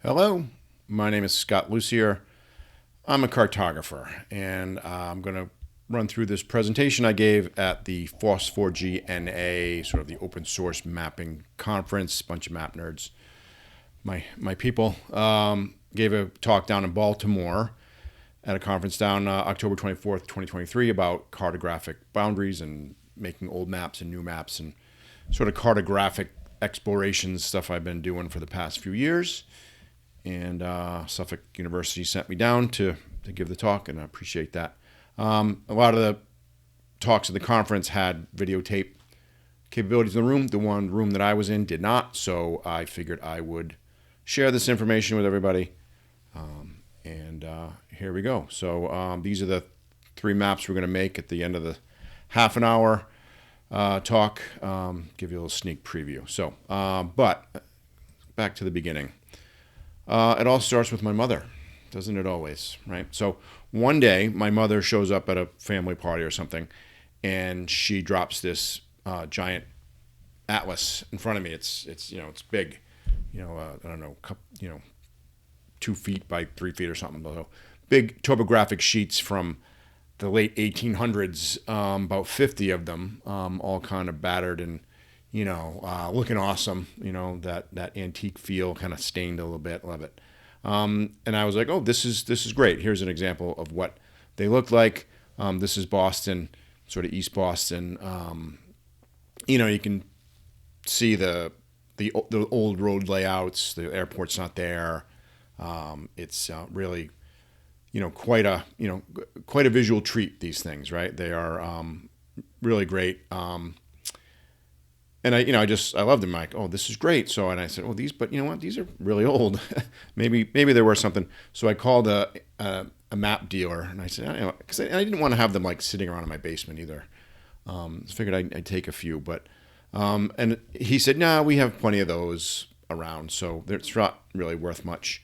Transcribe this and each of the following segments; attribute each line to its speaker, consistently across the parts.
Speaker 1: Hello, my name is Scott Lucier. I'm a cartographer, and I'm going to run through this presentation I gave at the FOSS4GNA, sort of the open source mapping conference. Bunch of map nerds, my people, gave a talk down in Baltimore at a conference down October 24th, 2023, about cartographic boundaries and making old maps and new maps and sort of cartographic explorations stuff I've been doing for the past few years. And Suffolk University sent me down to give the talk, and I appreciate that. A lot of the talks at the conference had videotape capabilities in the room. The one room that I was in did not, so I figured I would share this information with everybody. And here we go. So these are the three maps we're going to make at the end of the half an hour talk. Give you a little sneak preview. So, but back to the beginning. It all starts with my mother, doesn't it always, right? So one day, my mother shows up at a family party or something, and she drops this giant atlas in front of me. It's big, I don't know, 2 feet by 3 feet or something. So big topographic sheets from the late 1800s, about 50 of them, all kind of battered and looking awesome, that antique feel, kind of stained a little bit, love it. And I was like, oh, this is great. Here's an example of what they look like. This is Boston, sort of East Boston. You can see the old road layouts. The airport's not there. It's really, quite a visual treat. These things, right? They are really great. And I loved them. Like, oh, this is great. So, and I said, oh, but you know what? These are really old. maybe there was something. So I called a map dealer, and I said, because I didn't want to have them like sitting around in my basement either. I figured I'd take a few, but and he said, nah, we have plenty of those around, so it's not really worth much.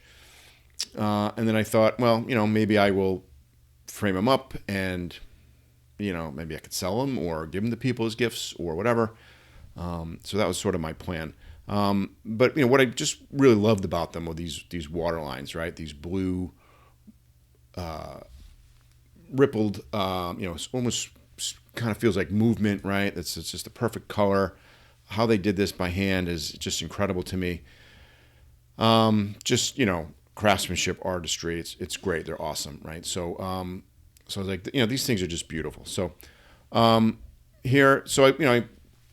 Speaker 1: And then I thought, well, maybe I will frame them up, and maybe I could sell them or give them to people as gifts or whatever. So that was sort of my plan. But what I just really loved about them were these water lines, right? These blue, rippled, it's almost kind of feels like movement, right? It's just the perfect color. How they did this by hand is just incredible to me. Craftsmanship, artistry. It's great. They're awesome, right? So, so I was like, these things are just beautiful. So, I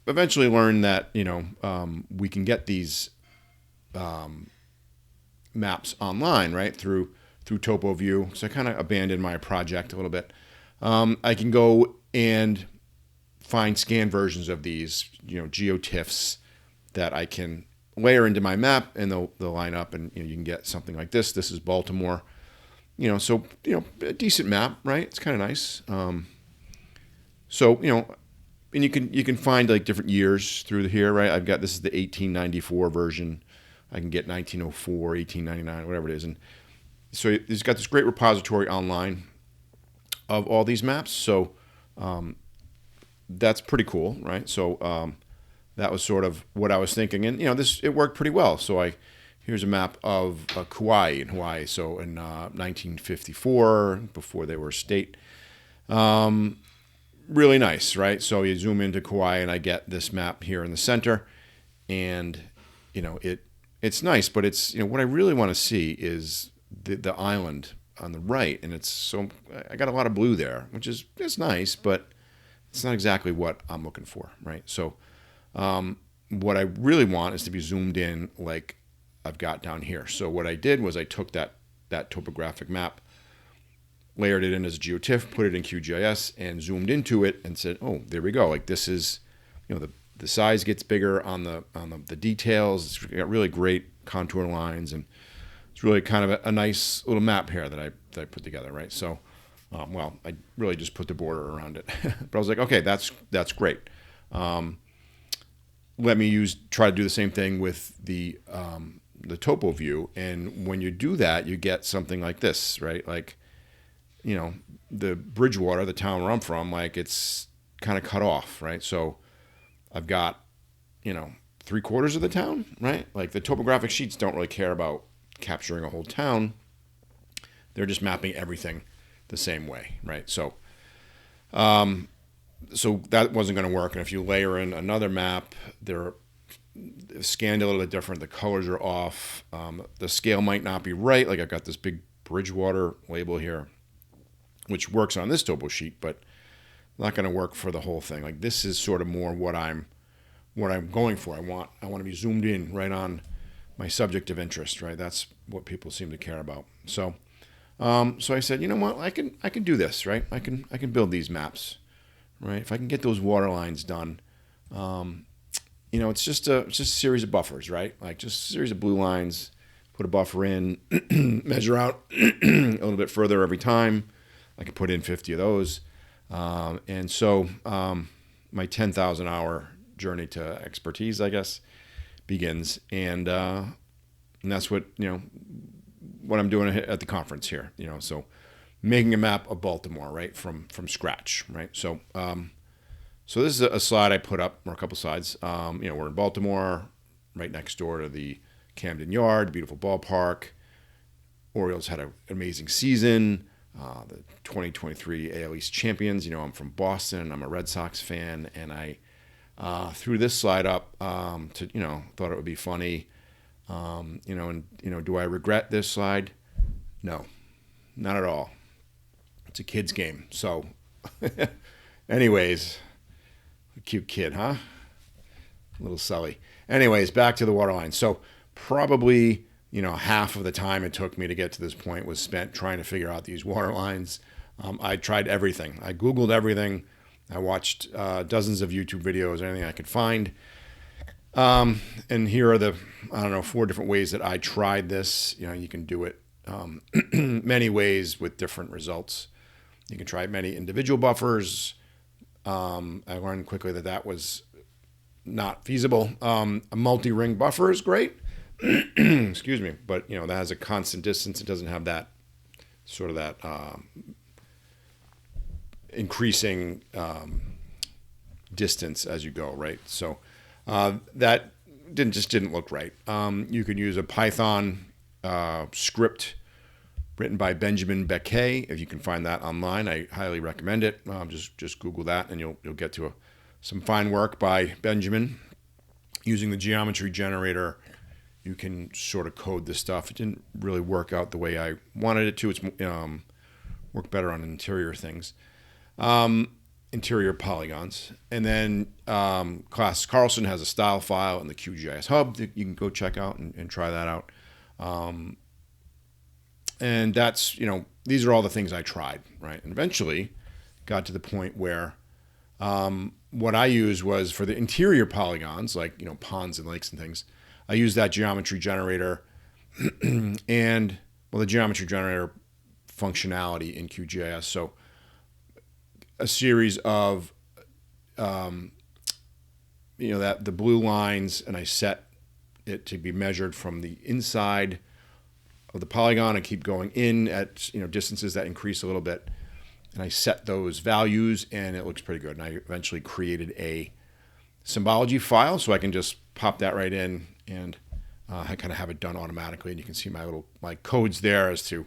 Speaker 1: eventually learned that we can get these maps online, right, through TopoView. So I kind of abandoned my project a little bit. I can go and find scanned versions of these geotiffs that I can layer into my map, and they'll line up, and you can get something like this. This is Baltimore. A decent map, right? It's kind of nice. And you can find like different years through here, right? I've got, this is the 1894 version. I can get 1904, 1899, whatever it is. And so it's got this great repository online of all these maps. So that's pretty cool, right? So that was sort of what I was thinking. And, it worked pretty well. So here's a map of Kauai in Hawaii. So in 1954, before they were a state. Really nice, right? So you zoom into Kauai, and I get this map here in the center, and it's nice, but it's what I really want to see is the island on the right, and I got a lot of blue there, which is nice, but it's not exactly what I'm looking for, right? So what I really want is to be zoomed in like I've got down here. So what I did was I took that topographic map, layered it in as a geotiff, put it in QGIS, and zoomed into it and said, oh, there we go. Like this is, the size gets bigger on the details. It's got really great contour lines, and it's really kind of a nice little map here that I put together, right? So, I really just put the border around it. But I was like, okay, that's great. Let me try to do the same thing with the topo view, and when you do that, you get something like this, right? Like, the Bridgewater, the town where I'm from, like it's kind of cut off, right? So I've got, 3/4 of the town, right? Like the topographic sheets don't really care about capturing a whole town. They're just mapping everything the same way, right? So that wasn't going to work. And if you layer in another map, they're scanned a little bit different. The colors are off. The scale might not be right. Like I've got this big Bridgewater label here, which works on this topo sheet, but not going to work for the whole thing. Like this is sort of more what I'm going for. I want to be zoomed in right on my subject of interest, right? That's what people seem to care about. So I said, you know what? I can do this, right? I can build these maps, right? If I can get those water lines done, it's just a series of buffers, right? Like just a series of blue lines, put a buffer in, measure out a little bit further every time. I could put in 50 of those. And so my 10,000 hour journey to expertise, I guess, begins. And that's what I'm doing at the conference here, so making a map of Baltimore, right, from scratch, right? So so this is a slide I put up, or a couple slides. We're in Baltimore, right next door to the Camden Yard, beautiful ballpark. Orioles had an amazing season. The 2023 AL East champions. I'm from Boston. I'm a Red Sox fan, and I threw this slide up to thought it would be funny. Do I regret this slide? No, not at all. It's a kid's game. So, anyways, a cute kid, huh? A little Sully. Anyways, back to the water line. So probably half of the time it took me to get to this point was spent trying to figure out these water lines. I tried everything. I Googled everything. I watched dozens of YouTube videos, anything I could find. And here are the, 4 different ways that I tried this. You can do it many ways with different results. You can try many individual buffers. I learned quickly that was not feasible. A multi-ring buffer is great. Excuse me, but that has a constant distance. It doesn't have that sort of that increasing distance as you go, right? So that didn't look right. You could use a Python script written by Benjamin Becquet. If you can find that online, I highly recommend it. Just Google that, and you'll get to some fine work by Benjamin using the geometry generator. You can sort of code this stuff. It didn't really work out the way I wanted it to. It's worked better on interior things, interior polygons. And then Class Carlson has a style file in the QGIS hub that you can go check out and try that out. And that's, these are all the things I tried, right? And eventually got to the point where what I used was for the interior polygons, like, ponds and lakes and things, I use that geometry generator and, the geometry generator functionality in QGIS. So a series of, that the blue lines, and I set it to be measured from the inside of the polygon and keep going in at, distances that increase a little bit. And I set those values, and it looks pretty good. And I eventually created a symbology file, so I can just pop that right in, and I kind of have it done automatically. And you can see my codes there as to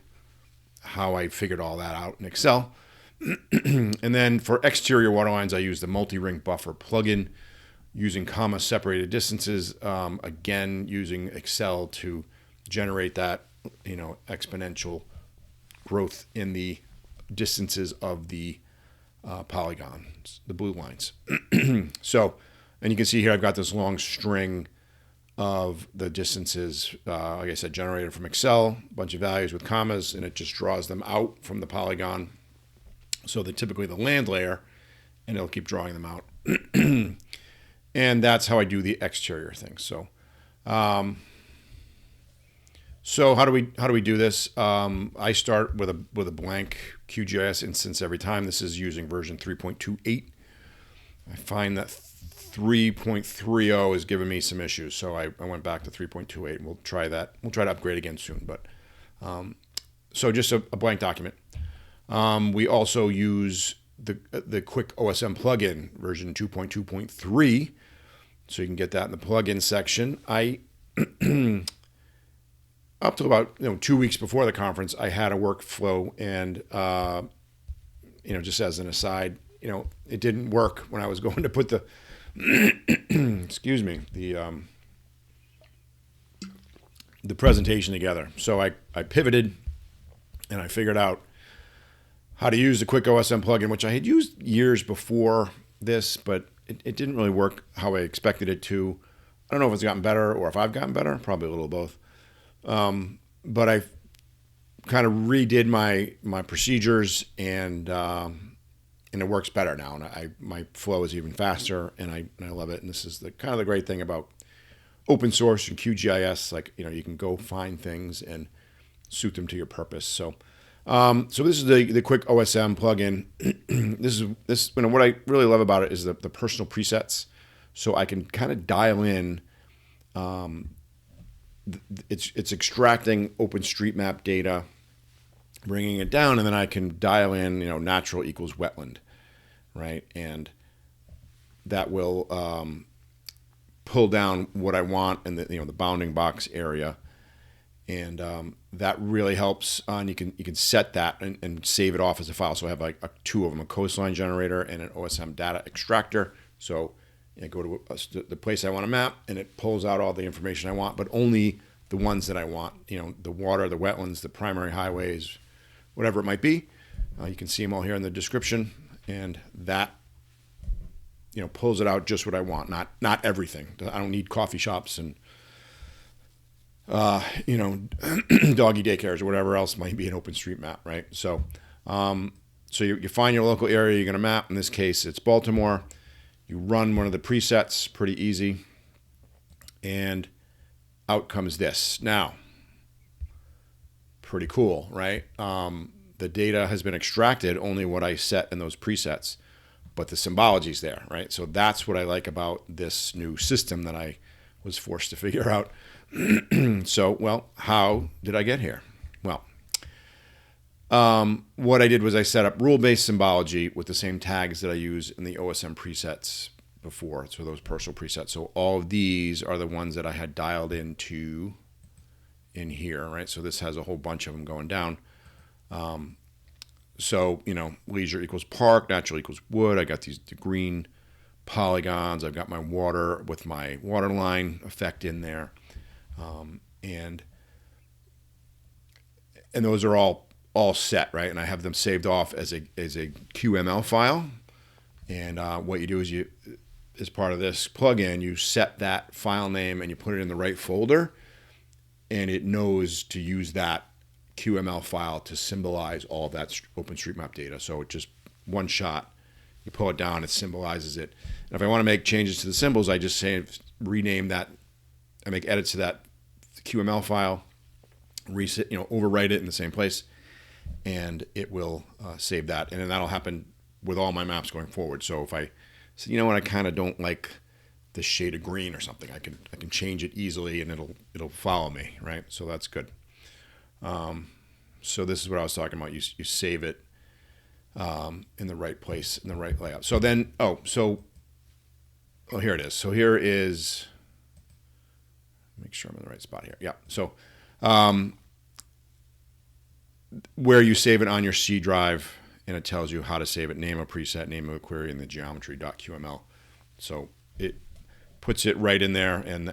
Speaker 1: how I figured all that out in Excel. And then for exterior water lines, I use the multi-ring buffer plugin using comma separated distances. Again, using Excel to generate that, exponential growth in the distances of the polygons, the blue lines. So, and you can see here I've got this long string of the distances, like I said, generated from Excel, a bunch of values with commas, and it just draws them out from the polygon. So they're typically the land layer, and it'll keep drawing them out. And that's how I do the exterior thing. So, so how do we do this? I start with a blank QGIS instance every time. This is using version 3.28. I find that 3.30 is giving me some issues, so I went back to 3.28, and we'll try that. We'll try to upgrade again soon. But so just a blank document. We also use the quick OSM plugin version 2.2.3, so you can get that in the plugin section. up to about 2 weeks before the conference, I had a workflow, and just as an aside, it didn't work when I was going to put the excuse me, the presentation together. So I pivoted, and I figured out how to use the Quick OSM plugin, which I had used years before this, but it didn't really work how I expected it to. I don't know if it's gotten better or if I've gotten better, probably a little of both. But I kind of redid my procedures, and it works better now. And my flow is even faster, and I love it. And this is the kind of the great thing about open source and QGIS. Like, you can go find things and suit them to your purpose. So this is the Quick OSM plugin. this what I really love about it is the personal presets. So I can kind of dial in. It's extracting OpenStreetMap data, bringing it down, and then I can dial in, natural equals wetland, right? And that will pull down what I want in the bounding box area, and that really helps. And you can set that and save it off as a file. So I have like two of them: a coastline generator and an OSM data extractor. So I go to the place I want to map, and it pulls out all the information I want, but only the ones that I want. The water, the wetlands, the primary highways, whatever it might be. You can see them all here in the description, and that pulls it out just what I want, not everything. I don't need coffee shops and doggy daycares or whatever else might be an OpenStreetMap, right? So you find your local area you're going to map. In this case, it's Baltimore. You run one of the presets, pretty easy, and out comes this. Now, pretty cool, right? The data has been extracted, only what I set in those presets, but the symbology's there, right? So that's what I like about this new system that I was forced to figure out. So, how did I get here? Well, what I did was I set up rule-based symbology with the same tags that I use in the OSM presets before, so those personal presets. So all of these are the ones that I had dialed into in here, right? So this has a whole bunch of them going down. So, leisure equals park, natural equals wood. I got the green polygons. I've got my water with my water line effect in there. And those are all set, right? And I have them saved off as a QML file. And what you do is as part of this plugin, you set that file name and you put it in the right folder, and it knows to use that QML file to symbolize all of that OpenStreetMap data. So it just one shot, you pull it down, it symbolizes it. And if I want to make changes to the symbols, I just rename that. I make edits to that QML file, reset, overwrite it in the same place, and it will save that. And then that'll happen with all my maps going forward. So if I say, I kind of don't like the shade of green or something, I can change it easily, and it'll follow me, right? So that's good. So this is what I was talking about. You save it in the right place, in the right layout. So then, here it is. So here is, make sure I'm in the right spot here. Yeah. So where you save it on your C drive, and it tells you how to save it, name of preset, name of a query, and the geometry.qml. So it puts it right in there, and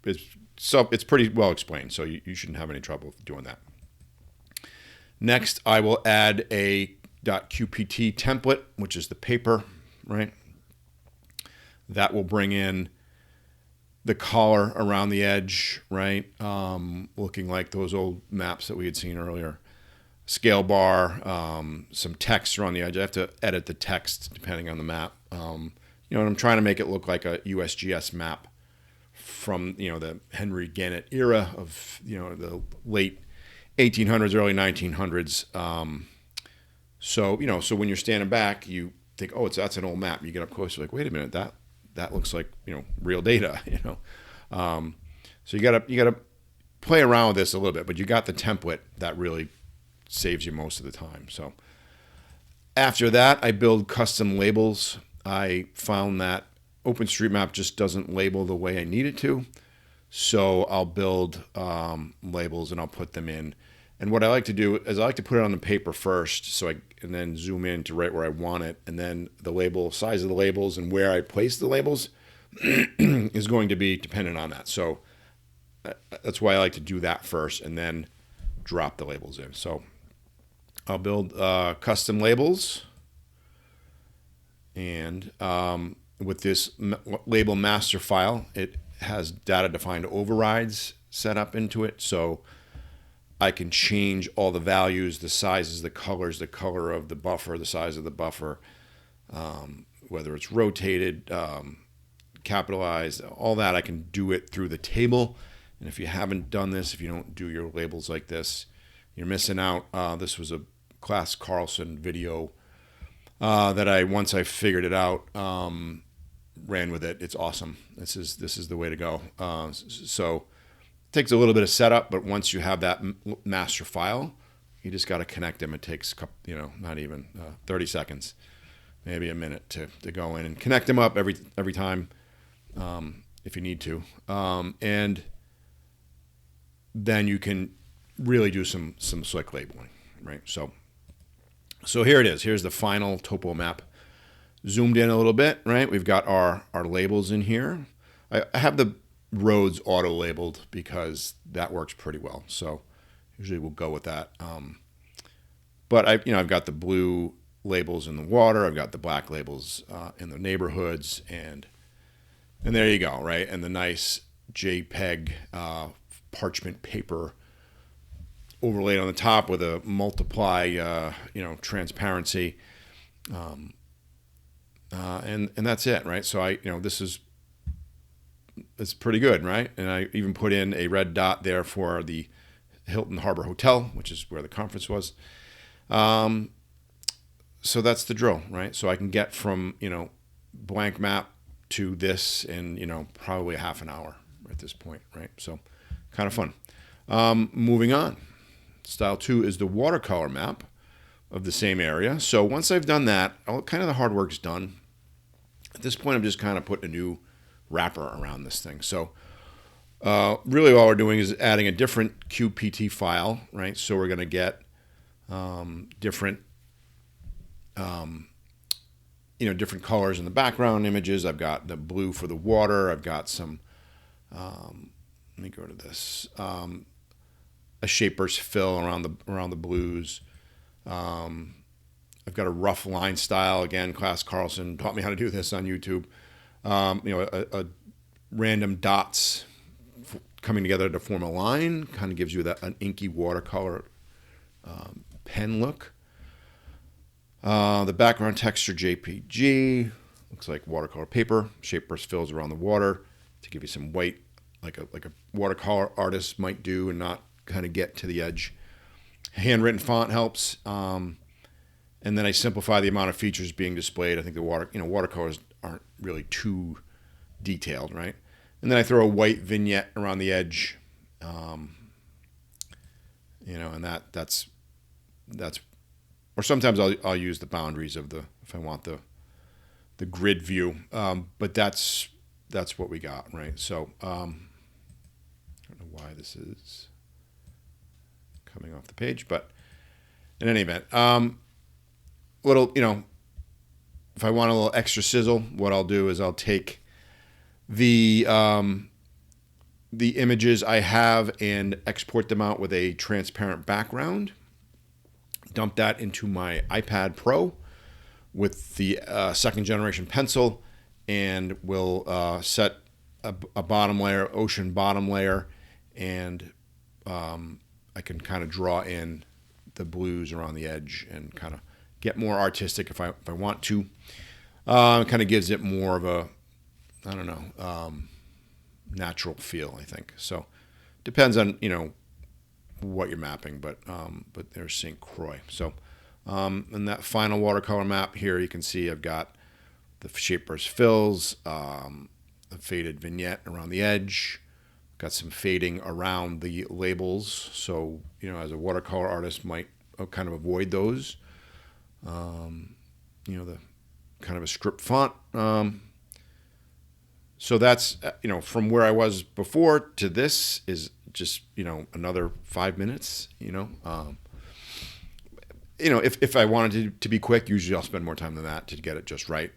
Speaker 1: it's pretty well explained, so you shouldn't have any trouble doing that. Next, I will add a .qpt template, which is the paper, right? That will bring in the collar around the edge, right? Looking like those old maps that we had seen earlier. Scale bar, some text around the edge. I have to edit the text depending on the map. And I'm trying to make it look like a USGS map from, the Henry Gannett era of, the late 1800s, early 1900s. So when you're standing back, you think, that's an old map. You get up close, you're like, wait a minute, that looks like, real data, So you gotta play around with this a little bit, but you got the template that really saves you most of the time. So after that, I build custom labels. I found that OpenStreetMap just doesn't label the way I need it to. So I'll build labels and I'll put them in. And what I like to do is I like to put it on the paper first, and then zoom in to right where I want it, and then the label size of the labels and where I place the labels is going to be dependent on that. So that's why I like to do that first and then drop the labels in. So I'll build custom labels, and with this label master file, it has data defined overrides set up into it, so I can change all the values, the sizes, the colors, the color of the buffer, the size of the buffer, whether it's rotated, capitalized, all that. I can do it through the table. And if you haven't done this, if you don't do your labels like this, you're missing out. This was a Class Carlson video that once I figured it out, ran with it. It's awesome. This is the way to go. So it takes a little bit of setup, but once you have that master file, you just got to connect them. It takes not even 30 seconds, maybe a minute to go in and connect them up every time if you need to, and then you can really do some slick labeling, right? So here it is. Here's the final topo map. Zoomed in a little bit, right? We've got our labels in here. I have the roads auto labeled because that works pretty well. So usually we'll go with that. But I've got the blue labels in the water. I've got the black labels in the neighborhoods, and there you go, right? And the nice JPEG parchment paper overlaid on the top with a multiply, transparency. And that's it, right? So it's pretty good, right? And I even put in a red dot there for the Hilton Harbor Hotel, which is where the conference was. So that's the drill, right? So I can get from, blank map to this in, probably a half an hour at this point, right? So kind of fun. Moving on. Style 2 is the watercolor map of the same area. So once I've done that, kind of the hard work's done. At this point, I'm just kind of putting a new wrapper around this thing. So really all we're doing is adding a different QPT file, right? So we're going to get different different colors in the background images. I've got the blue for the water. I've got some, let me go to this, a shaper's fill around the blues. I've got a rough line style. Again, Class Carlson taught me how to do this on YouTube. A random dots coming together to form a line kind of gives you an inky watercolor pen look. The background texture JPG looks like watercolor paper. Shaper's fills around the water to give you some white, like a watercolor artist might do, and not kind of get to the edge. Handwritten font helps. And then I simplify the amount of features being displayed. I think the watercolors aren't really too detailed, right? And then I throw a white vignette around the edge, and that's, or sometimes I'll use the boundaries of if I want the grid view, but that's what we got, right? So I don't know why this is coming off the page, but in any event, if I want a little extra sizzle, what I'll do is I'll take the images I have and export them out with a transparent background, dump that into my iPad Pro with the second generation pencil, and we'll set a bottom layer, ocean bottom layer, and I can kind of draw in the blues around the edge and kind of get more artistic if I want to. It kind of gives it more of a, natural feel, I think. So depends on, what you're mapping, but there's St. Croix. So in that final watercolor map here, you can see I've got the shaper's fills, a faded vignette around the edge, got some fading around the labels. So, as a watercolor artist might kind of avoid those. The kind of a script font, So that's, from where I was before to this is just, another 5 minutes, if I wanted to be quick, usually I'll spend more time than that to get it just right.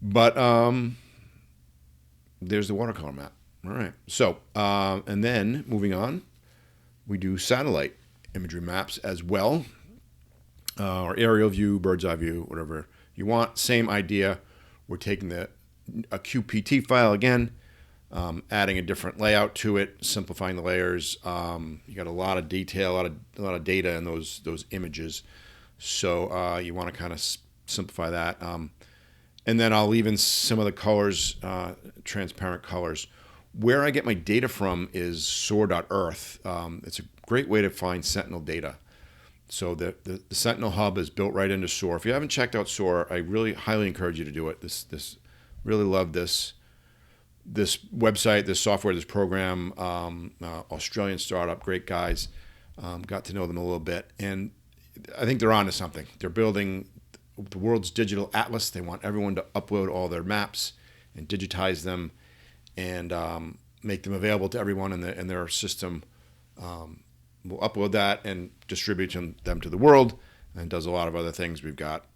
Speaker 1: But there's the watercolor map. All right. So, and then moving on, we do satellite imagery maps as well, or aerial view, bird's eye view, whatever you want. Same idea. We're taking a QPT file again, adding a different layout to it, simplifying the layers. You got a lot of detail, a lot of data in those images. So you want to kind of simplify that. And then I'll leave in some of the colors, transparent colors. Where I get my data from is soar.earth. It's a great way to find Sentinel data. So the Sentinel hub is built right into SOAR. If you haven't checked out SOAR, I really highly encourage you to do it. This really love this website, this software, this program. Australian startup, great guys. Got to know them a little bit, and I think they're onto something. They're building the world's digital atlas. They want everyone to upload all their maps and digitize them, and make them available to everyone in their system. We'll upload that and distribute them to the world, and does a lot of other things. We've got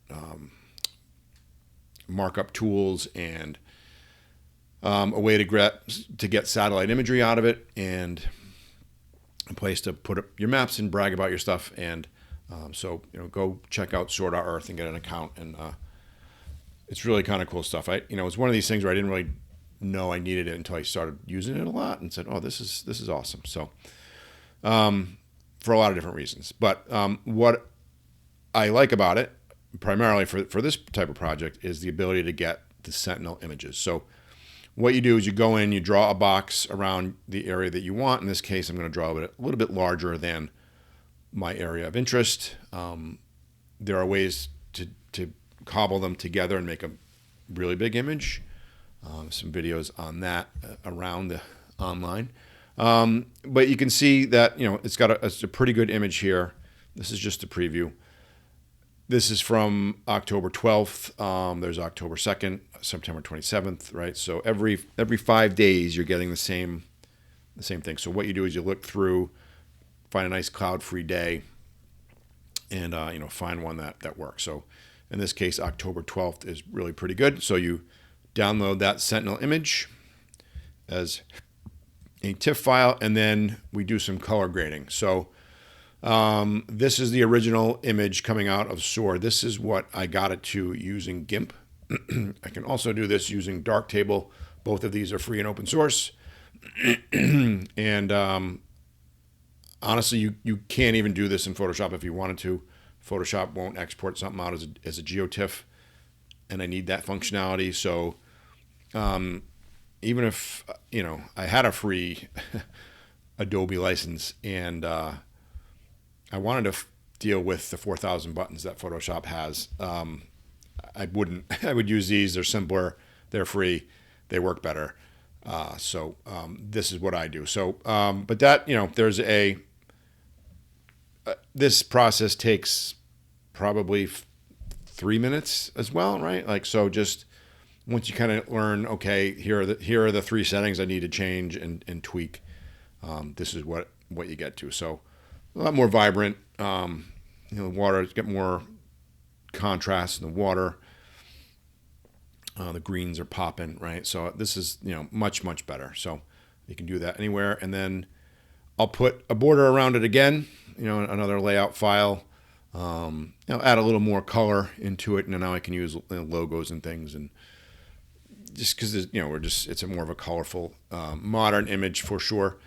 Speaker 1: markup tools and a way to get satellite imagery out of it, and a place to put up your maps and brag about your stuff. And so go check out soar.earth and get an account, and it's really kind of cool stuff. It's one of these things where I didn't really know I needed it until I started using it a lot and said, oh, this is awesome. So for a lot of different reasons. But what I like about it, primarily for this type of project, is the ability to get the Sentinel images. So what you do is you go in, you draw a box around the area that you want. In this case, I'm going to draw a little bit larger than my area of interest. There are ways to cobble them together and make a really big image. Some videos on that around the online. But you can see that, it's got a pretty good image here. This is just a preview. This is from October 12th. There's October 2nd, September 27th, right? So every 5 days you're getting the same thing. So what you do is you look through, find a nice cloud-free day, and find one that works. So in this case, October 12th is really pretty good. So you download that Sentinel image as a TIFF file, and then we do some color grading. So this is the original image coming out of SOAR. This is what I got it to using GIMP. I can also do this using Darktable. Both of these are free and open source. And honestly, you can't even do this in Photoshop if you wanted to. Photoshop won't export something out as a GeoTIFF, and I need that functionality. So even if I had a free Adobe license, and I wanted to deal with the 4,000 buttons that Photoshop has, I wouldn't. I would use these. They're simpler. They're free. They work better. So this is what I do. So, but that there's this process takes probably 3 minutes as well, right? Like, so just once you kind of learn, okay, here are the 3 settings I need to change and tweak. This is what you get to. So a lot more vibrant. The water, get more contrast in the water. The greens are popping, right? So this is much better. So you can do that anywhere, and then I'll put a border around it again. Another layout file. Add a little more color into it, and now I can use logos and things, and just because it's a more of a colorful, modern image for sure.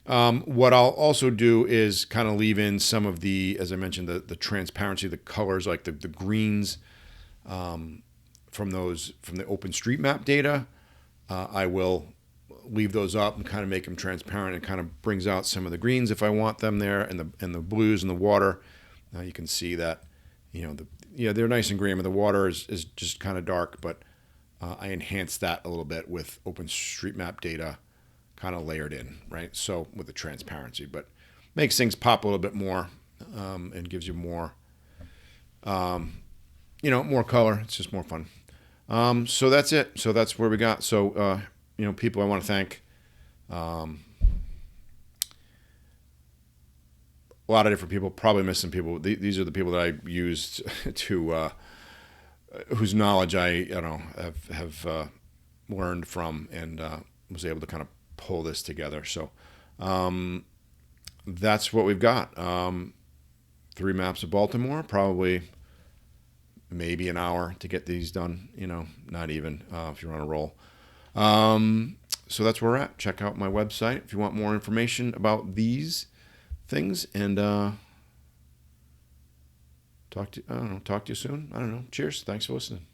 Speaker 1: What I'll also do is kind of leave in some of the, as I mentioned, the transparency, the colors, like the greens from the OpenStreetMap data. I will leave those up and kind of make them transparent. It kind of brings out some of the greens if I want them there, and the blues in the water. Now you can see that they're nice and green, but the water is just kind of dark. But I enhance that a little bit with OpenStreetMap data kind of layered in, right? So with the transparency, but makes things pop a little bit more, and gives you more, more color. It's just more fun. So that's it. So that's where we got. So people I want to thank. A lot of different people, probably missing people. These are the people that I used to, whose knowledge I have learned from, and was able to kind of pull this together. So that's what we've got. 3 maps of Baltimore, probably maybe an hour to get these done. Not even if you're on a roll. So that's where we're at. Check out my website if you want more information about these things, and talk to you soon. I don't know. Cheers. Thanks for listening.